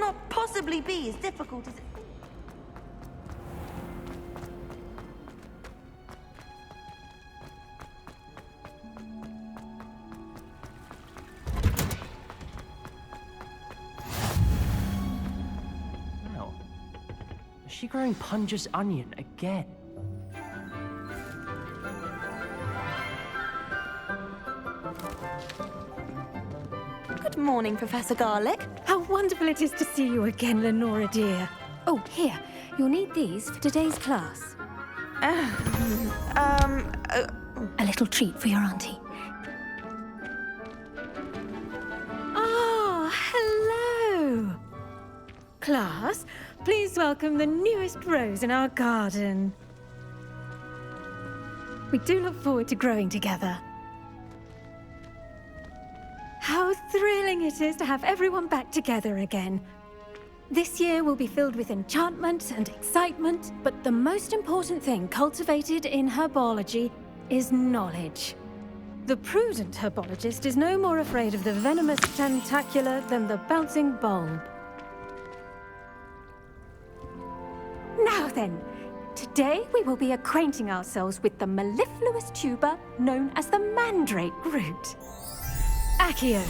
cannot possibly be as difficult as it... Wow. Is she growing Punja's onion again? Good morning, Professor Garlic. How wonderful it is to see you again, Lenora dear. Oh, here. You'll need these for today's class. A little treat for your auntie. Ah, hello. Class, please welcome the newest rose in our garden. We do look forward to growing together. How thrilling it is to have everyone back together again. This year will be filled with enchantment and excitement, but the most important thing cultivated in herbology is knowledge. The prudent herbologist is no more afraid of the venomous tentacular than the bouncing bulb. Now then, today we will be acquainting ourselves with the mellifluous tuber known as the mandrake root. Accio.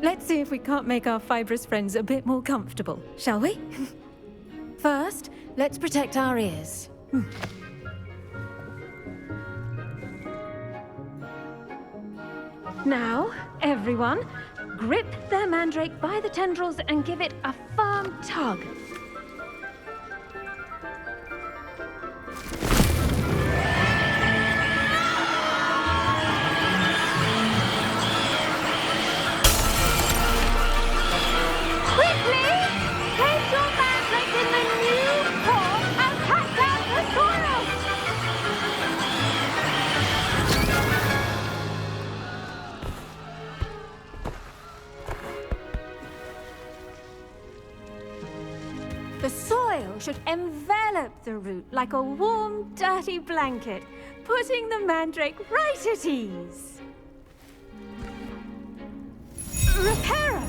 Let's see if we can't make our fibrous friends a bit more comfortable, shall we? First, let's protect our ears. Now, everyone, grip their mandrake by the tendrils and give it a firm tug. The soil should envelop the root like a warm, dirty blanket, putting the mandrake right at ease. Reparo!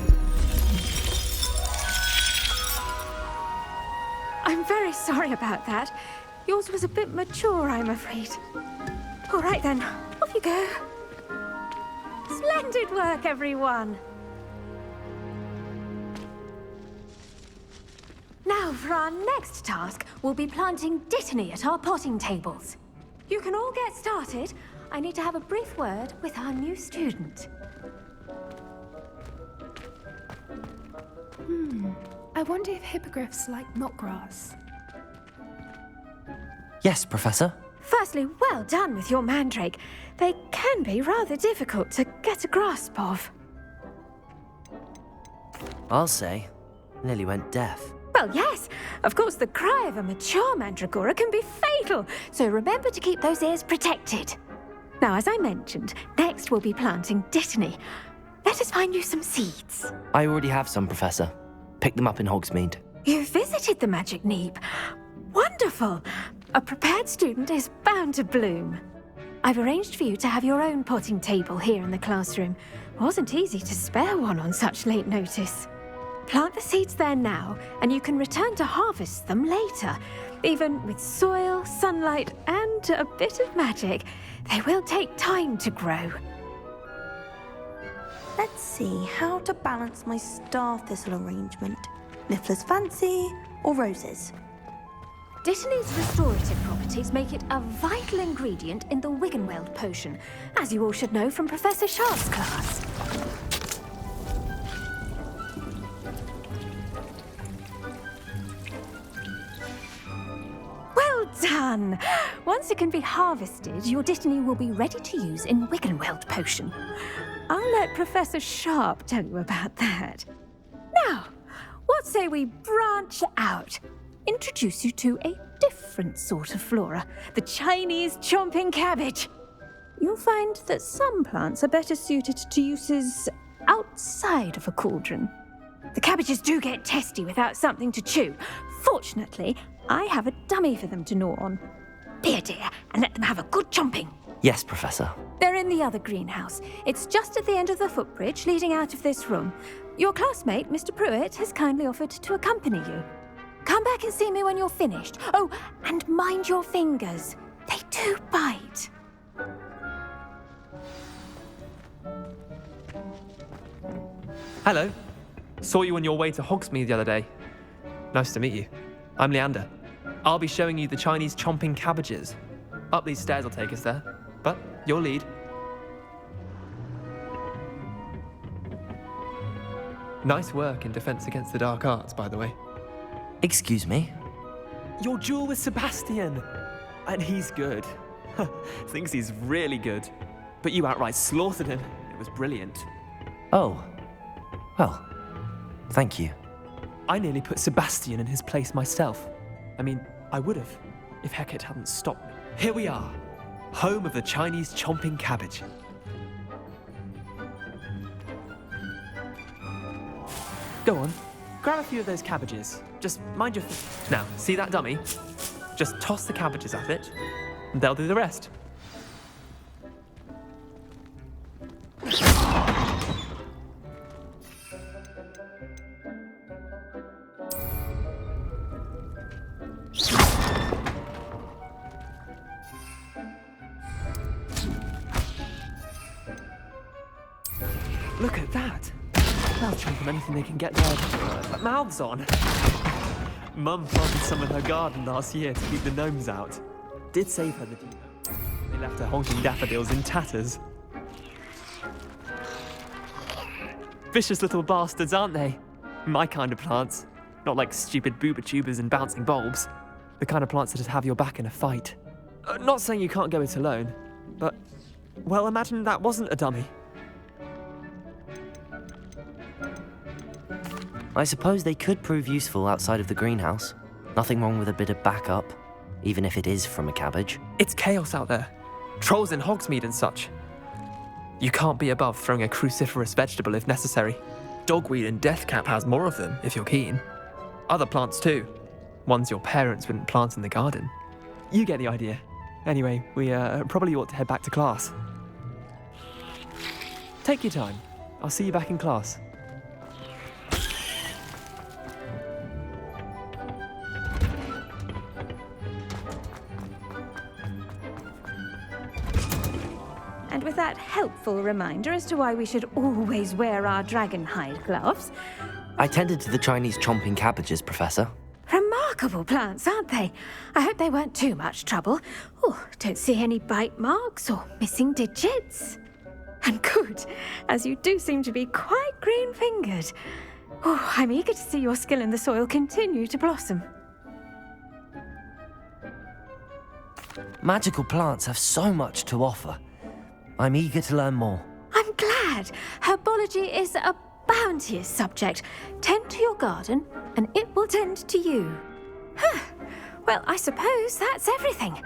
I'm very sorry about that. Yours was a bit mature, I'm afraid. All right then, off you go. Splendid work, everyone. Now, for our next task, we'll be planting dittany at our potting tables. You can all get started. I need to have a brief word with our new student. I wonder if hippogriffs like knotgrass. Yes, Professor. Firstly, well done with your mandrake. They can be rather difficult to get a grasp of. I'll say. Nearly went deaf. Well, yes. Of course, the cry of a mature mandragora can be fatal, so remember to keep those ears protected. Now, as I mentioned, next we'll be planting dittany. Let us find you some seeds. I already have some, Professor. Picked them up in Hogsmeade. You visited the Magic Neep. Wonderful. A prepared student is bound to bloom. I've arranged for you to have your own potting table here in the classroom. Wasn't easy to spare one on such late notice. Plant the seeds there now, and you can return to harvest them later. Even with soil, sunlight, and a bit of magic, they will take time to grow. Let's see how to balance my star thistle arrangement. Niffler's fancy or roses? Dittany's restorative properties make it a vital ingredient in the Wiggenweld potion, as you all should know from Professor Sharp's class. Well done! Once it can be harvested, your dittany will be ready to use in Wiggenweld potion. I'll let Professor Sharp tell you about that. Now, what say we branch out? Introduce you to a different sort of flora, the Chinese chomping cabbage. You'll find that some plants are better suited to uses outside of a cauldron. The cabbages do get testy without something to chew. Fortunately, I have a dummy for them to gnaw on. Be a dear and let them have a good chomping. Yes, Professor. They're in in the other greenhouse. It's just at the end of the footbridge leading out of this room. Your classmate, Mr. Pruitt, has kindly offered to accompany you. Come back and see me when you're finished. Oh, and mind your fingers. They do bite. Hello. Saw you on your way to Hogsmeade the other day. Nice to meet you. I'm Leander. I'll be showing you the Chinese chomping cabbages. Up these stairs will take us there, but your lead. Nice work in Defense Against the Dark Arts, by the way. Excuse me? Your duel with Sebastian! And he's good. Thinks he's really good. But you outright slaughtered him. It was brilliant. Oh. Well, thank you. I nearly put Sebastian in his place myself. I mean, I would have, if Hecate hadn't stopped me. Here we are, home of the Chinese chomping cabbage. Go on, grab a few of those cabbages. Just mind your... Now, see that dummy? Just toss the cabbages at it, and they'll do the rest. Look at that! They'll chomp on anything they can get their mouths on. Mum planted some in her garden last year to keep the gnomes out. Did save her the deal. They left her honking daffodils in tatters. Vicious little bastards, aren't they? My kind of plants. Not like stupid booba tubers and bouncing bulbs. The kind of plants that'd have your back in a fight. Not saying you can't go it alone, but... Well, imagine that wasn't a dummy. I suppose they could prove useful outside of the greenhouse. Nothing wrong with a bit of backup, even if it is from a cabbage. It's chaos out there. Trolls in Hogsmeade and such. You can't be above throwing a cruciferous vegetable if necessary. Dogweed and deathcap has more of them, if you're keen. Other plants too. Ones your parents wouldn't plant in the garden. You get the idea. Anyway, we probably ought to head back to class. Take your time. I'll see you back in class. And with that helpful reminder as to why we should always wear our dragon hide gloves. I tended to the Chinese chomping cabbages, Professor. Remarkable plants, aren't they? I hope they weren't too much trouble. Oh, don't see any bite marks or missing digits. And good, as you do seem to be quite green-fingered. Oh, I'm eager to see your skill in the soil continue to blossom. Magical plants have so much to offer. I'm eager to learn more. I'm glad. Herbology is a bounteous subject. Tend to your garden, and it will tend to you. Huh. Well, I suppose that's everything.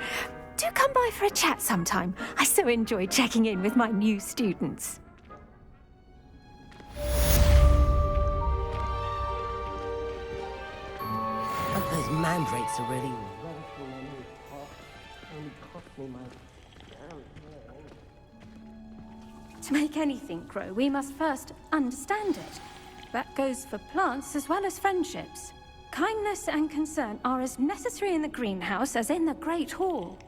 Do come by for a chat sometime. I so enjoy checking in with my new students. Those mandrakes are really... To make anything grow, we must first understand it. That goes for plants as well as friendships. Kindness and concern are as necessary in the greenhouse as in the Great Hall.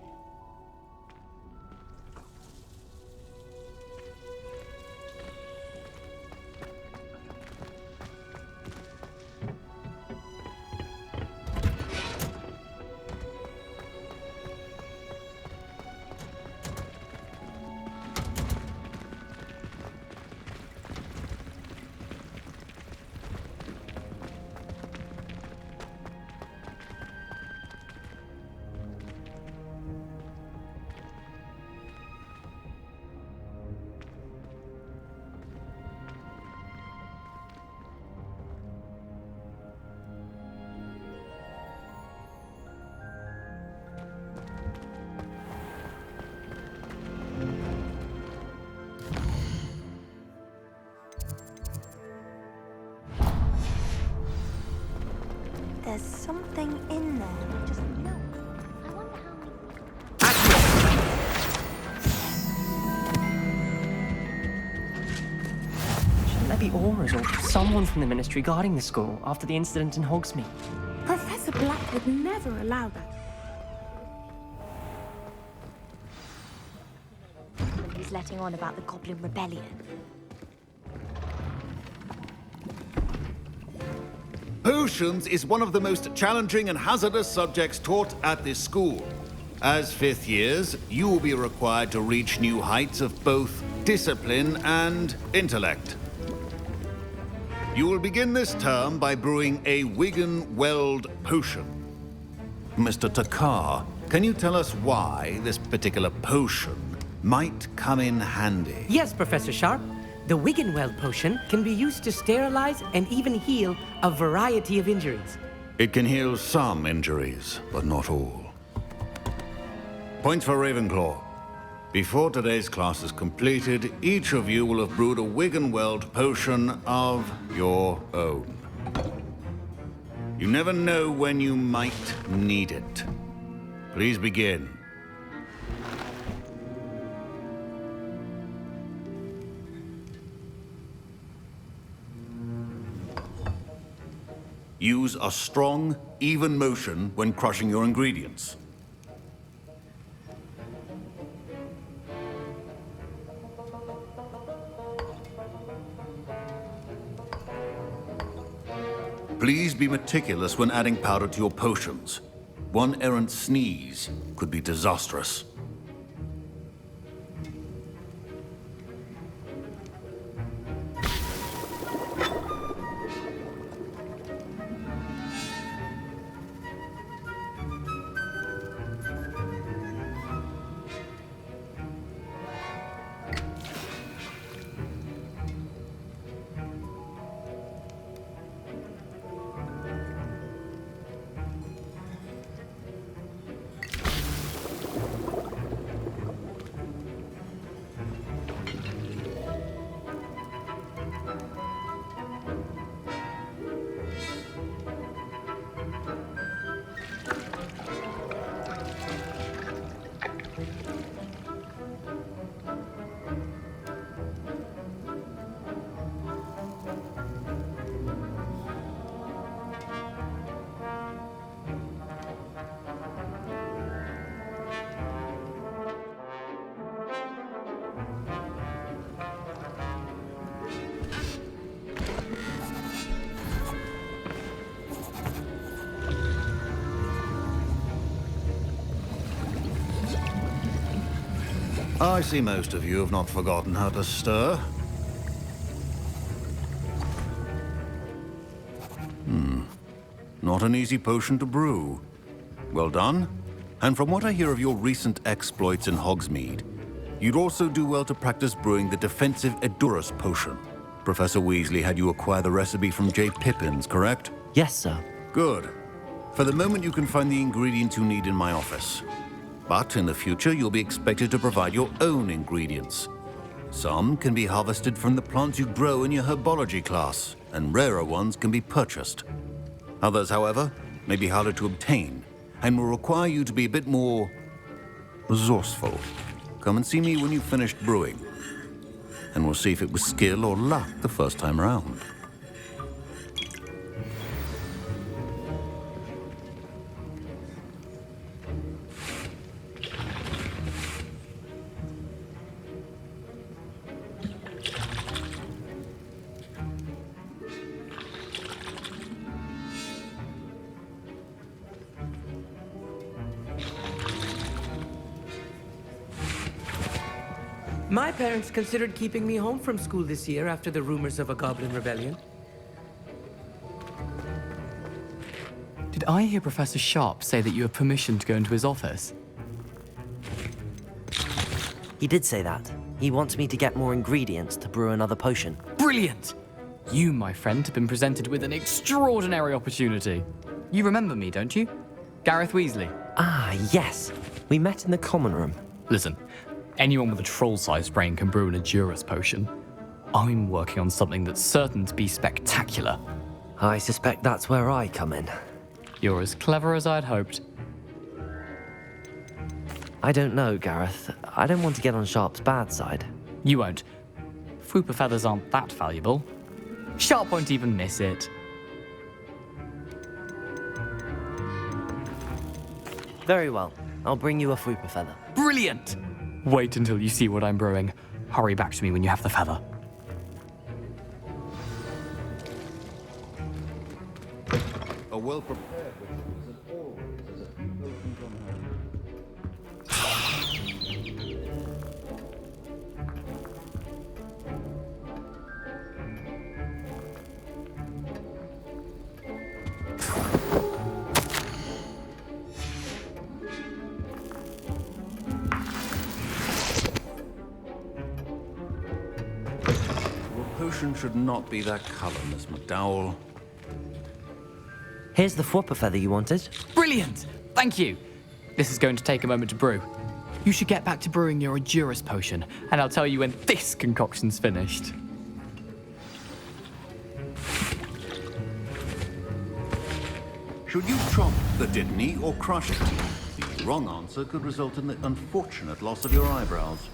There's something in there. I just know. I wonder how many... the Auras or someone from the Ministry guarding the school after the incident in Hogsmeade. Professor Black would never allow that. He's letting on about the Goblin Rebellion. Potions is one of the most challenging and hazardous subjects taught at this school. As fifth years, you will be required to reach new heights of both discipline and intellect. You will begin this term by brewing a Wiggenweld potion. Mr. Takar, can you tell us why this particular potion might come in handy? Yes, Professor Sharp. The Wiggenweld potion can be used to sterilize and even heal a variety of injuries. It can heal some injuries, but not all. Points for Ravenclaw. Before today's class is completed, each of you will have brewed a Wiggenweld potion of your own. You never know when you might need it. Please begin. Use a strong, even motion when crushing your ingredients. Please be meticulous when adding powder to your potions. One errant sneeze could be disastrous. I see most of you have not forgotten how to stir. Not an easy potion to brew. Well done. And from what I hear of your recent exploits in Hogsmeade, you'd also do well to practice brewing the defensive Edurus potion. Professor Weasley had you acquire the recipe from J. Pippins, correct? Yes, sir. Good. For the moment, you can find the ingredients you need in my office. But in the future, you'll be expected to provide your own ingredients. Some can be harvested from the plants you grow in your herbology class, and rarer ones can be purchased. Others, however, may be harder to obtain, and will require you to be a bit more resourceful. Come and see me when you've finished brewing, and we'll see if it was skill or luck the first time around. My parents considered keeping me home from school this year after the rumors of a Goblin Rebellion. Did I hear Professor Sharp say that you have permission to go into his office? He did say that. He wants me to get more ingredients to brew another potion. Brilliant! You, my friend, have been presented with an extraordinary opportunity. You remember me, don't you? Gareth Weasley. Ah, yes. We met in the common room. Listen, anyone with a troll-sized brain can brew an Edurus potion. I'm working on something that's certain to be spectacular. I suspect that's where I come in. You're as clever as I'd hoped. I don't know, Gareth. I don't want to get on Sharp's bad side. You won't. Fwooper feathers aren't that valuable. Sharp won't even miss it. Very well. I'll bring you a Fupa feather. Brilliant! Wait until you see what I'm brewing. Hurry back to me when you have the feather. A well-prepared witch is always as a few potions on hand. Your potion should not be that color, Miss McDowell. Here's the Fupa feather you wanted. Brilliant! Thank you! This is going to take a moment to brew. You should get back to brewing your Endurus potion, and I'll tell you when this concoction's finished. Should you chop the Dittany or crush it? The wrong answer could result in the unfortunate loss of your eyebrows.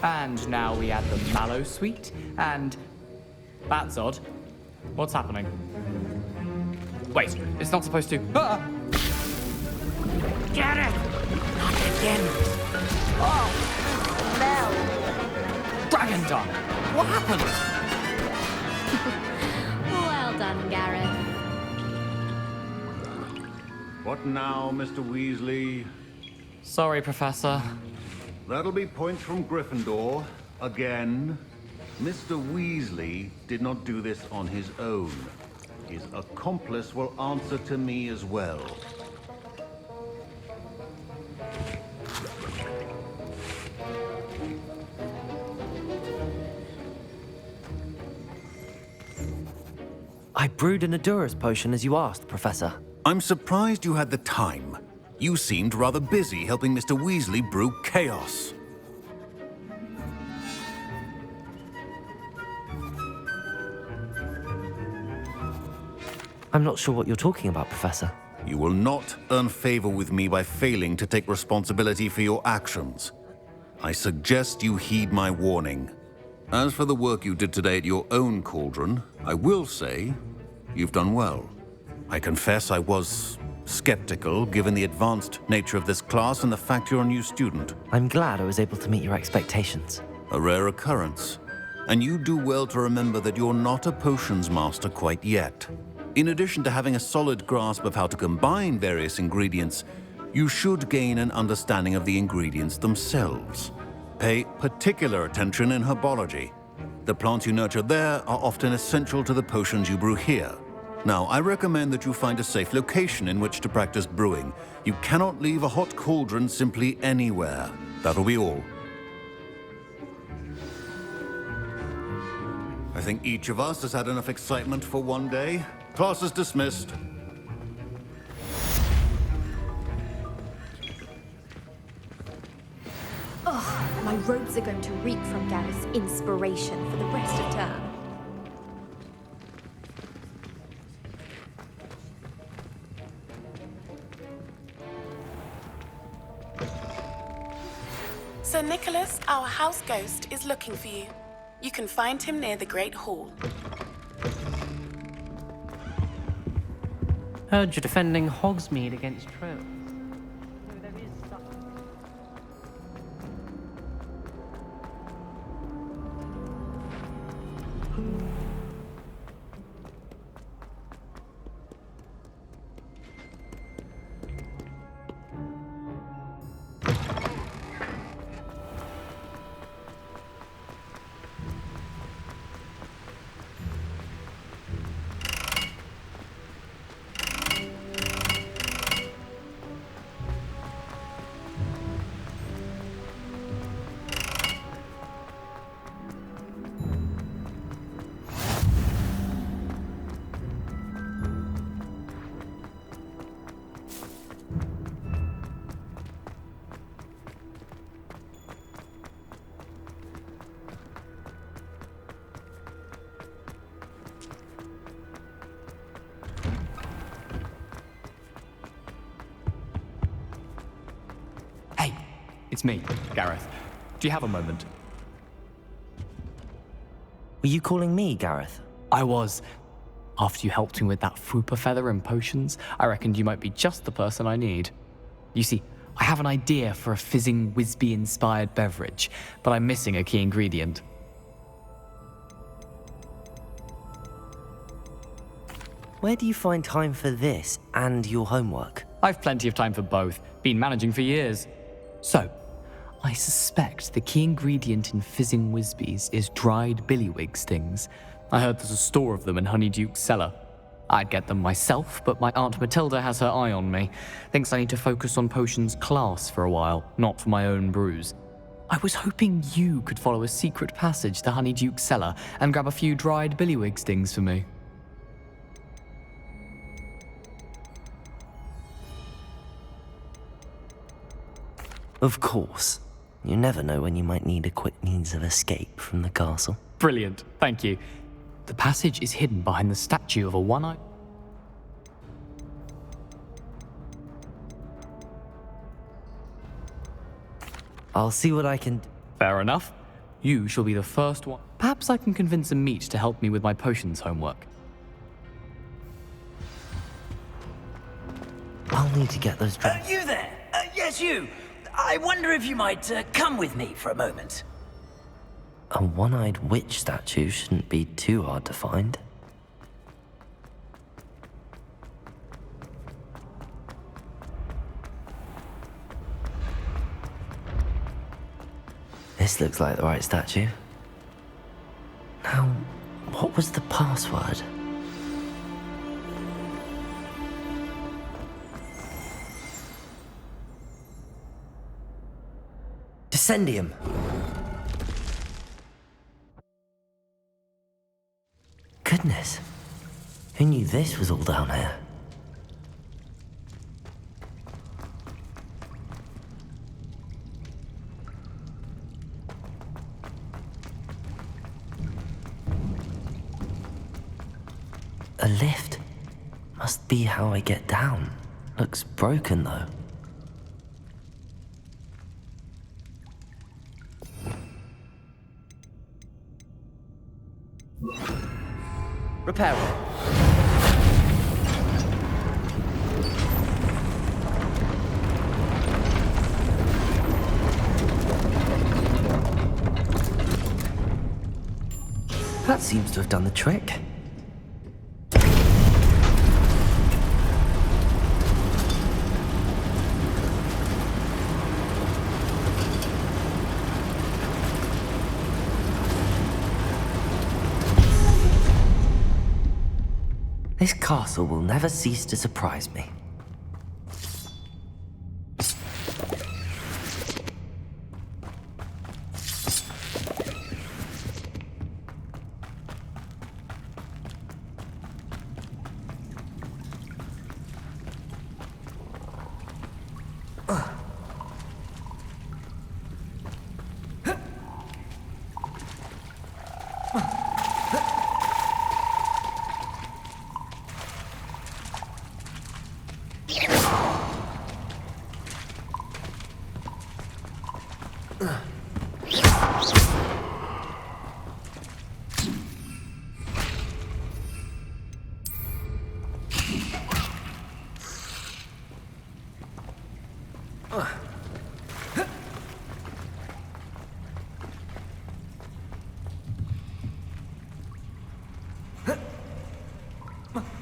And now we add the mallow sweet, and... That's odd. What's happening? Wait, it's not supposed to... Ah! Get it! Not again. Oh! Dragon Dung! What happened? Well done, Gareth. What now, Mr. Weasley? Sorry, Professor. That'll be points from Gryffindor. Again. Mr. Weasley did not do this on his own. His accomplice will answer to me as well. I brewed an Endurus potion as you asked, Professor. I'm surprised you had the time. You seemed rather busy helping Mr. Weasley brew chaos. I'm not sure what you're talking about, Professor. You will not earn favor with me by failing to take responsibility for your actions. I suggest you heed my warning. As for the work you did today at your own cauldron, I will say you've done well. I confess I was skeptical, given the advanced nature of this class and the fact you're a new student. I'm glad I was able to meet your expectations. A rare occurrence. And you do well to remember that you're not a potions master quite yet. In addition to having a solid grasp of how to combine various ingredients, you should gain an understanding of the ingredients themselves. Pay particular attention in herbology. The plants you nurture there are often essential to the potions you brew here. Now, I recommend that you find a safe location in which to practice brewing. You cannot leave a hot cauldron simply anywhere. That'll be all. I think each of us has had enough excitement for one day. Class is dismissed. Ugh, my robes are going to reek from Gareth's inspiration for the rest of term. Sir Nicholas, our house ghost, is looking for you. You can find him near the Great Hall. Heard you're defending Hogsmeade against trolls. It's me, Gareth. Do you have a moment? Were you calling me, Gareth? I was. After you helped me with that fupa feather and potions, I reckoned you might be just the person I need. You see, I have an idea for a fizzing Whizbee-inspired beverage, but I'm missing a key ingredient. Where do you find time for this and your homework? I've plenty of time for both. Been managing for years. So, I suspect the key ingredient in fizzing Whizbees is dried billywig stings. I heard there's a store of them in Honeyduke's cellar. I'd get them myself, but my Aunt Matilda has her eye on me. Thinks I need to focus on potions class for a while, not for my own brews. I was hoping you could follow a secret passage to Honeyduke's cellar and grab a few dried billywig stings for me. Of course. You never know when you might need a quick means of escape from the castle. Brilliant, thank you. The passage is hidden behind the statue of a one-eyed... I'll see what I can... Fair enough. You shall be the first one. Perhaps I can convince a meat to help me with my potions homework. I'll need to get those... You there? Yes, you. I wonder if you might come with me for a moment. A one-eyed witch statue shouldn't be too hard to find. This looks like the right statue. Now, what was the password? Descendium. Goodness. Who knew this was all down here? A lift. Must be how I get down. Looks broken though. Repair. That seems to have done the trick. This castle will never cease to surprise me.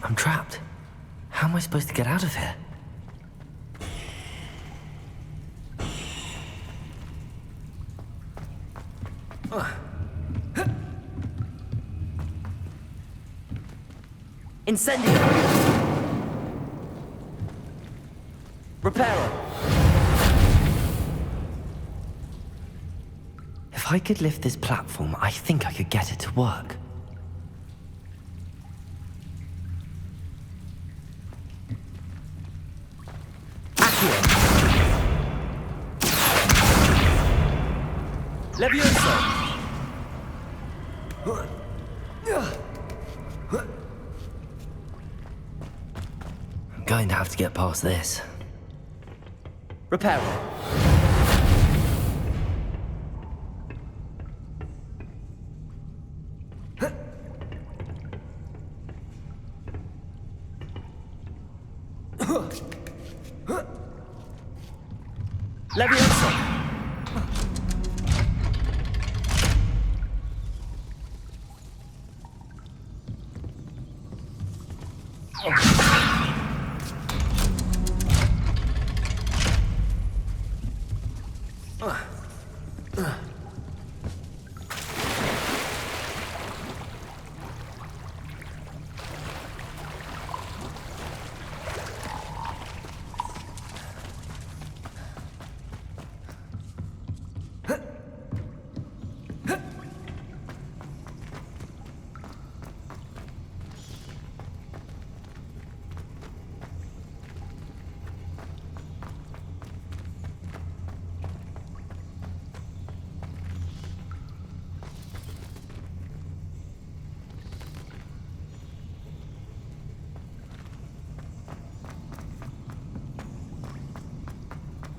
I'm trapped. How am I supposed to get out of here? Incendio. Reparo. If I could lift this platform, I think I could get it to work. Levioso! I'm going to have to get past this. Reparo.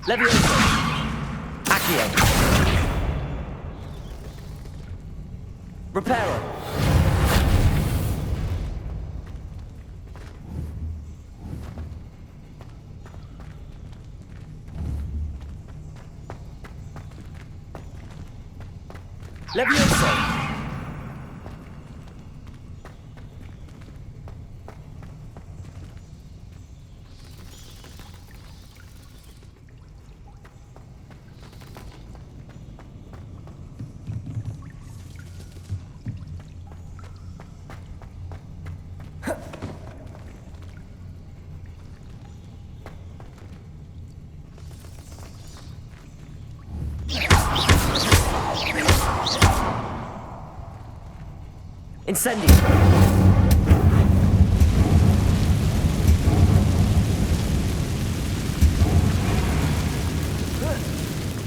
Levioso. Accio. Reparo. Levioso. Incendio.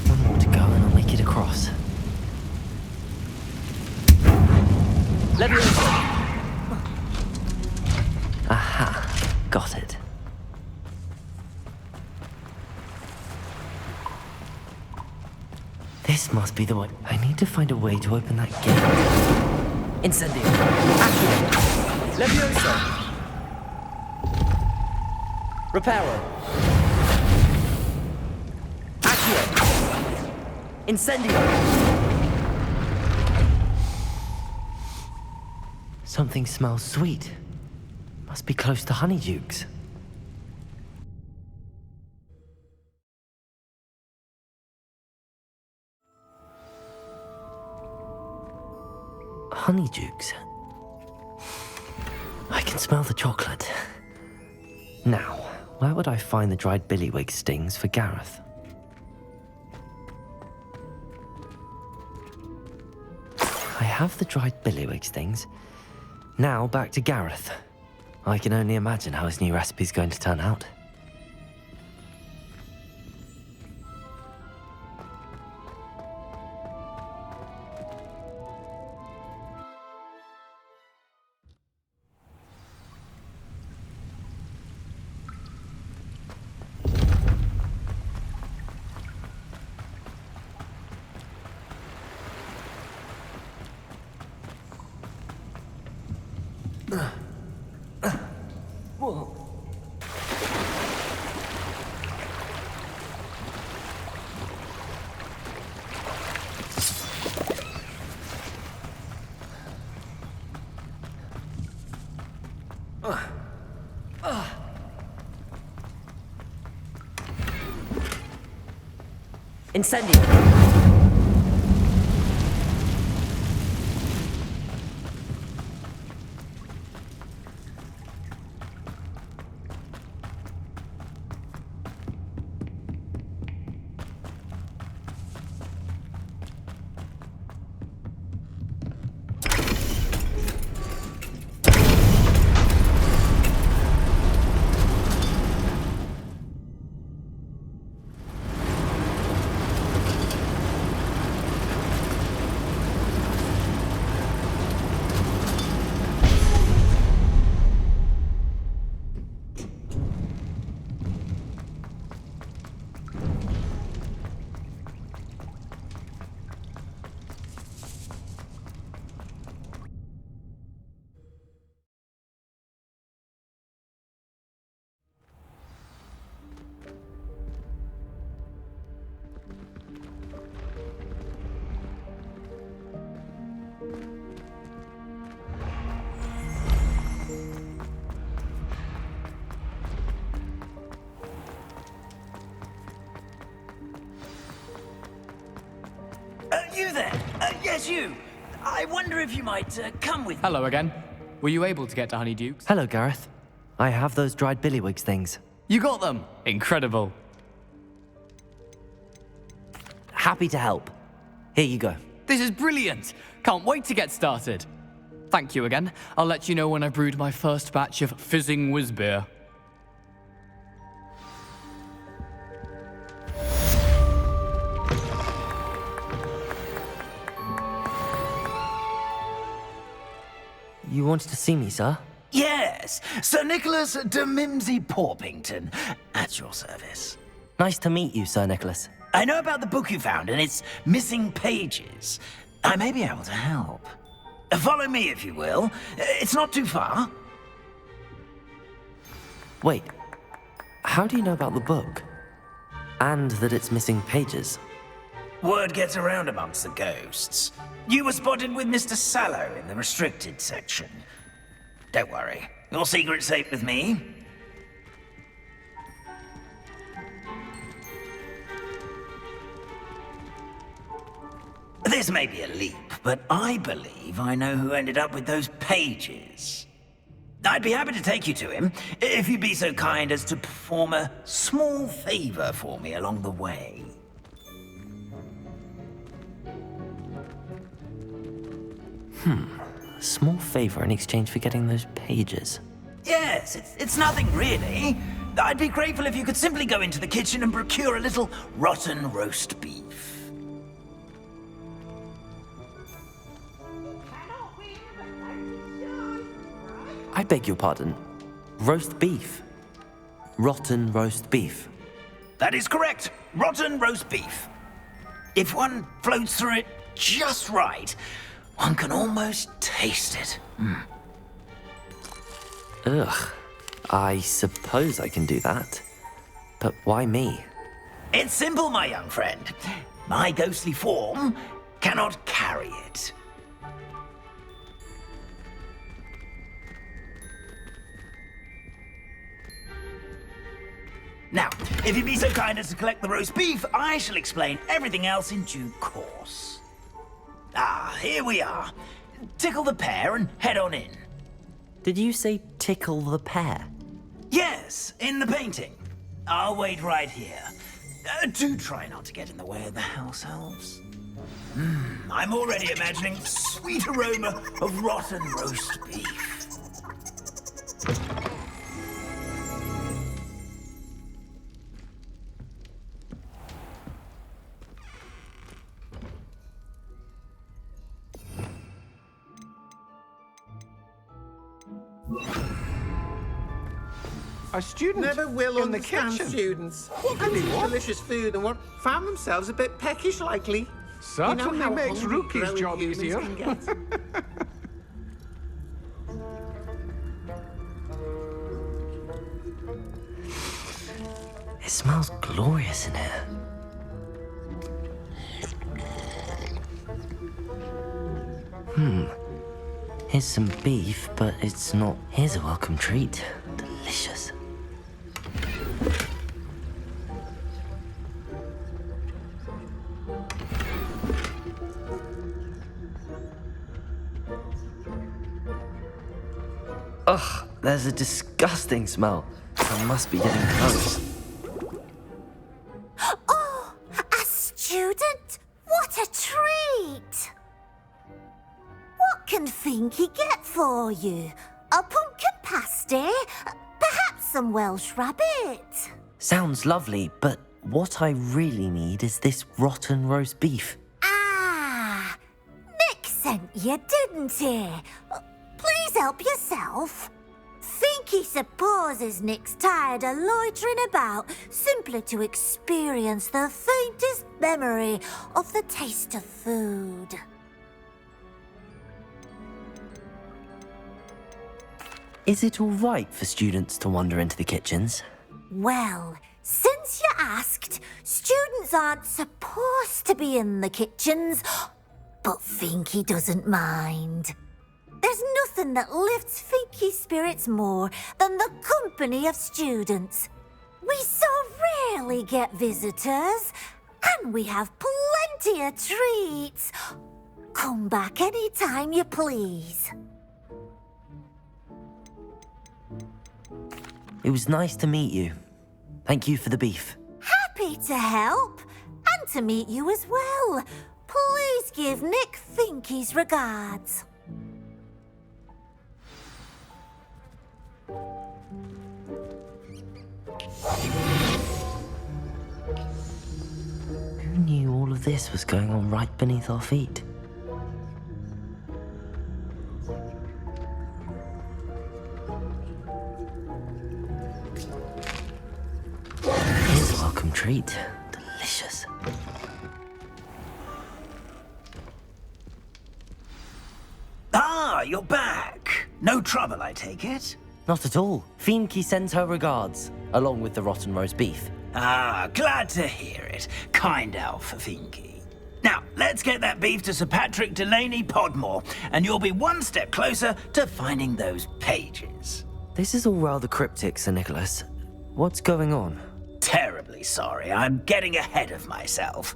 One more to go and I'll make it across. Levioso. Aha, got it. This must be the way. I need to find a way to open that gate. Incendio. Accio. Levioso. Reparo. Accio. Incendio. Something smells sweet. Must be close to Honeydukes. Honeydukes. I can smell the chocolate. Now, where would I find the dried billywig stings for Gareth? I have the dried billywig stings. Now back to Gareth. I can only imagine how his new recipe's going to turn out. Incendio. You there? Yes, you. I wonder if you might come with me. Hello again. Were you able to get to Honeydukes? Hello, Gareth. I have those dried billywigs things. You got them! Incredible. Happy to help. Here you go. This is brilliant! Can't wait to get started. Thank you again. I'll let you know when I've brewed my first batch of fizzing whiz beer. You wanted to see me, sir? Yes, Sir Nicholas de Mimsy Porpington, at your service. Nice to meet you, Sir Nicholas. I know about the book you found and its missing pages. I may be able to help. Follow me, if you will. It's not too far. Wait, how do you know about the book? And that it's missing pages? Word gets around amongst the ghosts. You were spotted with Mr. Sallow in the restricted section. Don't worry, your secret's safe with me. This may be a leap, but I believe I know who ended up with those pages. I'd be happy to take you to him, if you'd be so kind as to perform a small favor for me along the way. A small favor in exchange for getting those pages. Yes, it's nothing really. I'd be grateful if you could simply go into the kitchen and procure a little rotten roast beef. I beg your pardon. Roast beef. Rotten roast beef. That is correct. Rotten roast beef. If one floats through it just right, one can almost taste it. Ugh. I suppose I can do that. But why me? It's simple, my young friend. My ghostly form cannot carry it. Now, if you'd be so kind as to collect the roast beef, I shall explain everything else in due course. Ah, here we are. Tickle the pear and head on in. Did you say tickle the pear? Yes, in the painting. I'll wait right here. Do try not to get in the way of the house elves. I'm already imagining the sweet aroma of rotten roast beef. A student never will in the understand kitchen. Students. What can eat delicious food and what found themselves a bit peckish likely. Certainly how makes hungry Rookie's growing job humans easier. can get. It smells glorious in here. Here's some beef, but it's not. Here's a welcome treat. Delicious. Ugh, there's a disgusting smell. I must be getting close. Oh, a student? What a treat! What can Finky get for you? A pumpkin pasty? Perhaps some Welsh rabbit? Sounds lovely, but what I really need is this rotten roast beef. Ah, Nick sent you, didn't he? Please help yourself. Finky supposes Nick's tired of loitering about simply to experience the faintest memory of the taste of food. Is it all right for students to wander into the kitchens? Well, since you asked, students aren't supposed to be in the kitchens, but Finky doesn't mind. There's nothing that lifts Finky's spirits more than the company of students. We so rarely get visitors, And we have plenty of treats. Come back any time you please. It was nice to meet you. Thank you for the beef. Happy to help. And to meet you as well. Please give Nick Finky's regards. Who knew all of this was going on right beneath our feet? Here's a welcome treat. Delicious. Ah, you're back. No trouble, I take it? Not at all. Fienke sends her regards, along with the rotten roast beef. Ah, glad to hear it. Kind elf, Finky. Now, let's get that beef to Sir Patrick Delaney Podmore, and you'll be one step closer to finding those pages. This is all rather cryptic, Sir Nicholas. What's going on? Terribly sorry, I'm getting ahead of myself.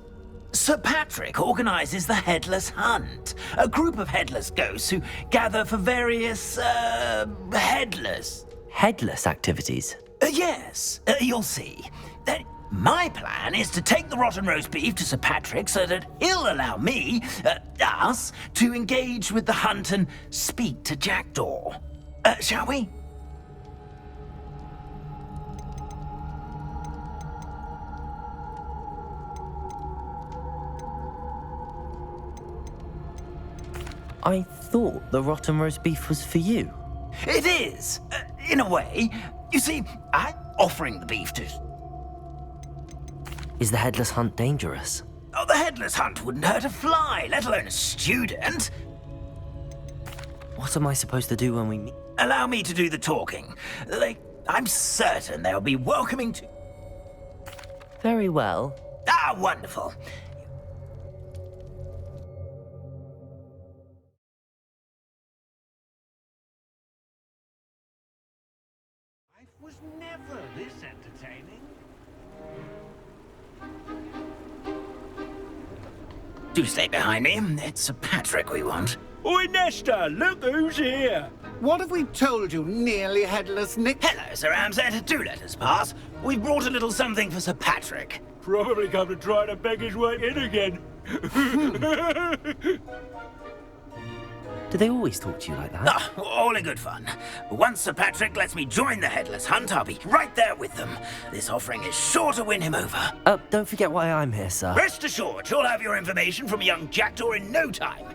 Sir Patrick organizes the Headless Hunt, a group of headless ghosts who gather for various, headless activities? Yes, you'll see. My plan is to take the rotten roast beef to Sir Patrick so that he'll allow me, us, to engage with the hunt and speak to Jackdaw. Shall we? I thought the rotten roast beef was for you. It is, in a way. You see, I'm offering the beef to... Is the Headless Hunt dangerous? Oh, the Headless Hunt wouldn't hurt a fly, let alone a student. What am I supposed to do when we meet? Allow me to do the talking. I'm certain they'll be welcoming to... Very well. Ah, wonderful. Was never this entertaining. Do stay behind me. It's Sir Patrick we want. Oi, Nesta, look who's here. What have we told you, nearly headless Nick? Hello, Sir Ramsay. Do let us pass. We've brought a little something for Sir Patrick. Probably come to try to beg his way in again. Do they always talk to you like that? Ah, all in good fun. Once Sir Patrick lets me join the Headless Hunt, I'll be right there with them. This offering is sure to win him over. Don't forget why I'm here, sir. Rest assured, you'll have your information from young Jackdaw in no time.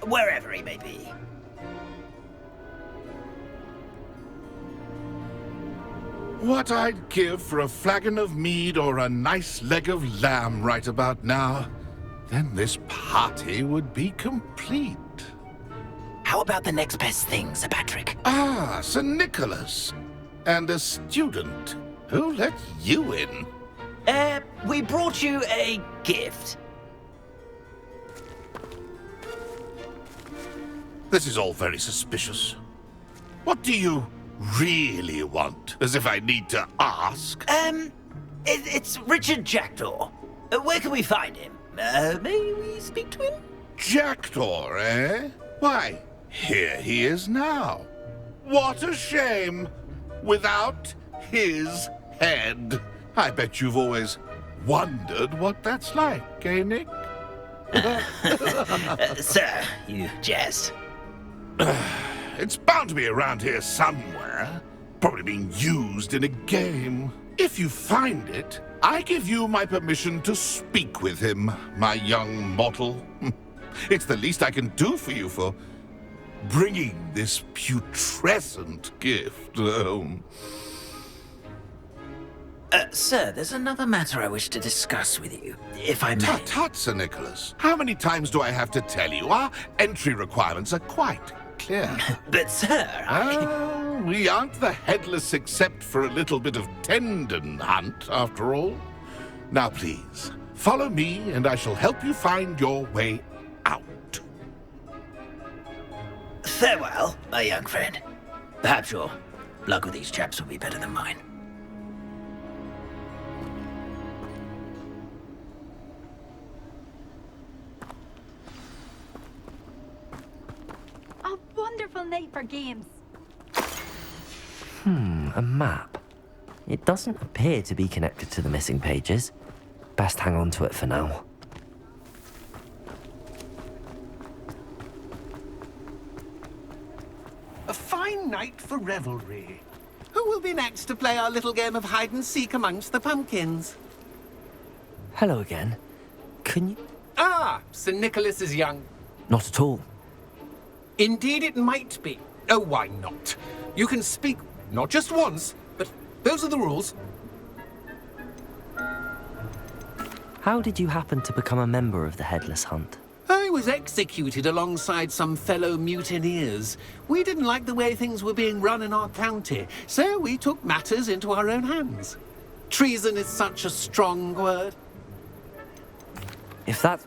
Wherever he may be. What I'd give for a flagon of mead or a nice leg of lamb right about now. Then this party would be complete. How about the next best thing, Sir Patrick? Ah, Sir Nicholas. And a student. Who let you in? We brought you a gift. This is all very suspicious. What do you really want? As if I need to ask. It's Richard Jackdaw. Where can we find him? May we speak to him? Jackdaw, eh? Why, here he is now. What a shame. Without his head. I bet you've always wondered what that's like, eh, Nick? Sir, you jest. It's bound to be around here somewhere. Probably being used in a game. If you find it, I give you my permission to speak with him, my young mortal. It's the least I can do for you for bringing this putrescent gift home. Sir, there's another matter I wish to discuss with you, if I may. Tut, tut, Sir Nicholas. How many times do I have to tell you? Our entry requirements are quite clear. But, sir, we aren't the headless except for a little bit of tendon hunt, after all. Now, please, follow me, and I shall help you find your way out. Farewell, my young friend. Perhaps your luck with these chaps will be better than mine. wonderful night for games. A map. It doesn't appear to be connected to the missing pages. Best hang on to it for now. A fine night for revelry. Who will be next to play our little game of hide-and-seek amongst the pumpkins? Hello again. Can you... Ah, St. Nicholas is young. Not at all. Indeed it might be. Oh, why not? You can speak not just once, but those are the rules. How did you happen to become a member of the Headless Hunt? I was executed alongside some fellow mutineers. We didn't like the way things were being run in our county, so we took matters into our own hands. Treason is such a strong word. If that's...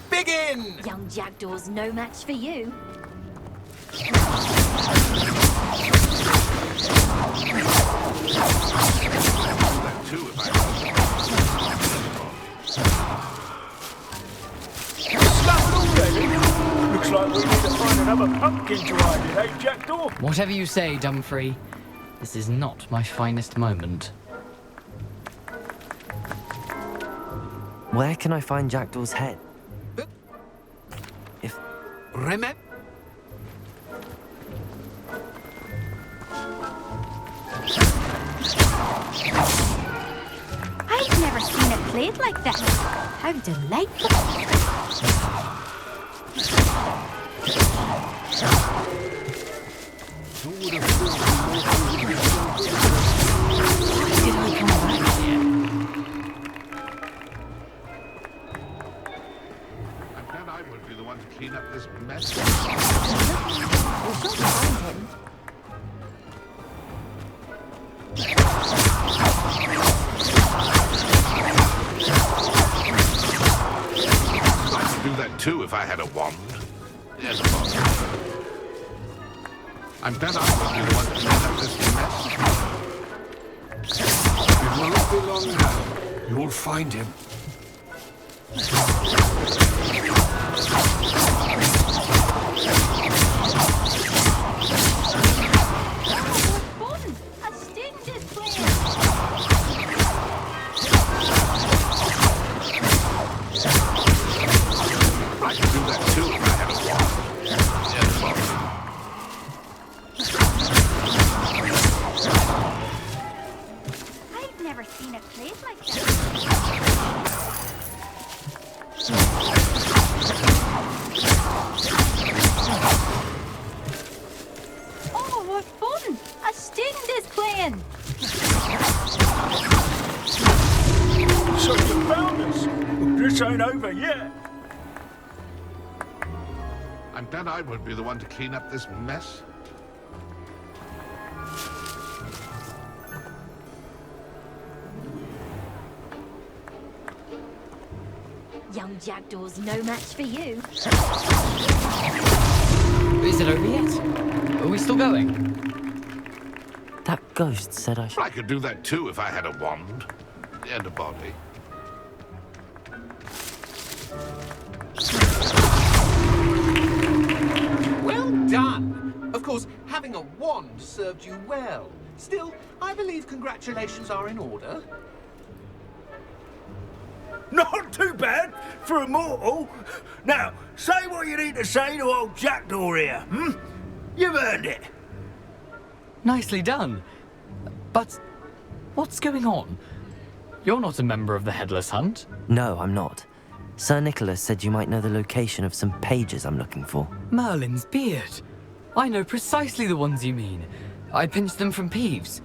Begin! Young Jackdaw's no match for you. Looks like we need to find another pumpkin to hide in, eh, Jackdaw? Whatever you say, Dumfrey. This is not my finest moment. Where can I find Jackdaw's head? If... Remember? I've never seen it played like this. How delightful. I would be the one to clean up this mess. I could do that too if I had a wand. Yes, boss. I'm glad I would be the one to clean up this mess. It will not be long now. You'll find him. I could do that too if I had a wand. Yes, boss. I've never seen it played like this. Oh, what fun! A student is playing! So you found us. This ain't over yet. I'm glad I would be the one to clean up this mess. Young Jackdaw's no match for you. Is it over yet? Are we still going? That ghost said I should... I could do that too if I had a wand and a body. Well done! Of course, having a wand served you well. Still, I believe congratulations are in order. Not too bad for a mortal. Now, say what you need to say to old Jackdaw here, hmm? You've earned it. Nicely done. But what's going on? You're not a member of the Headless Hunt. No, I'm not. Sir Nicholas said you might know the location of some pages I'm looking for. Merlin's beard. I know precisely the ones you mean. I pinched them from Peeves.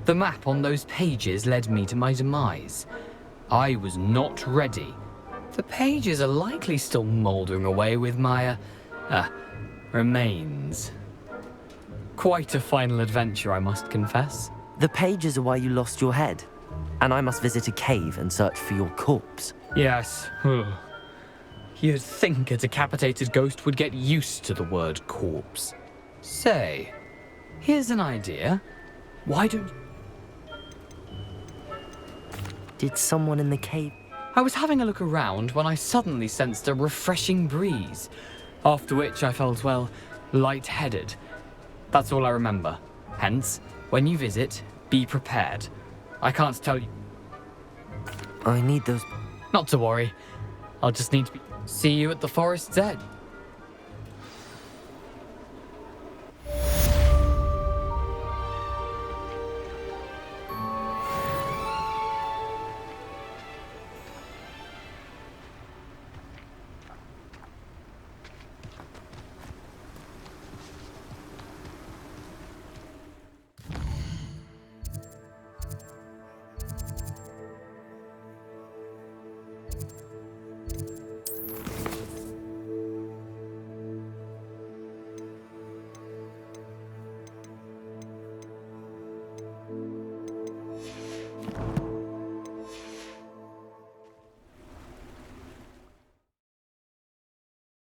The map on those pages led me to my demise. I was not ready. The pages are likely still mouldering away with my, remains. Quite a final adventure, I must confess. The pages are why you lost your head. And I must visit a cave and search for your corpse. Yes. You'd think a decapitated ghost would get used to the word corpse. Say, here's an idea. Why don't... Did someone in the cave... I was having a look around when I suddenly sensed a refreshing breeze, after which I felt, well, lightheaded. That's all I remember. Hence, when you visit, be prepared. I can't tell you. I need those. Not to worry. I'll just need to see you at the forest's edge.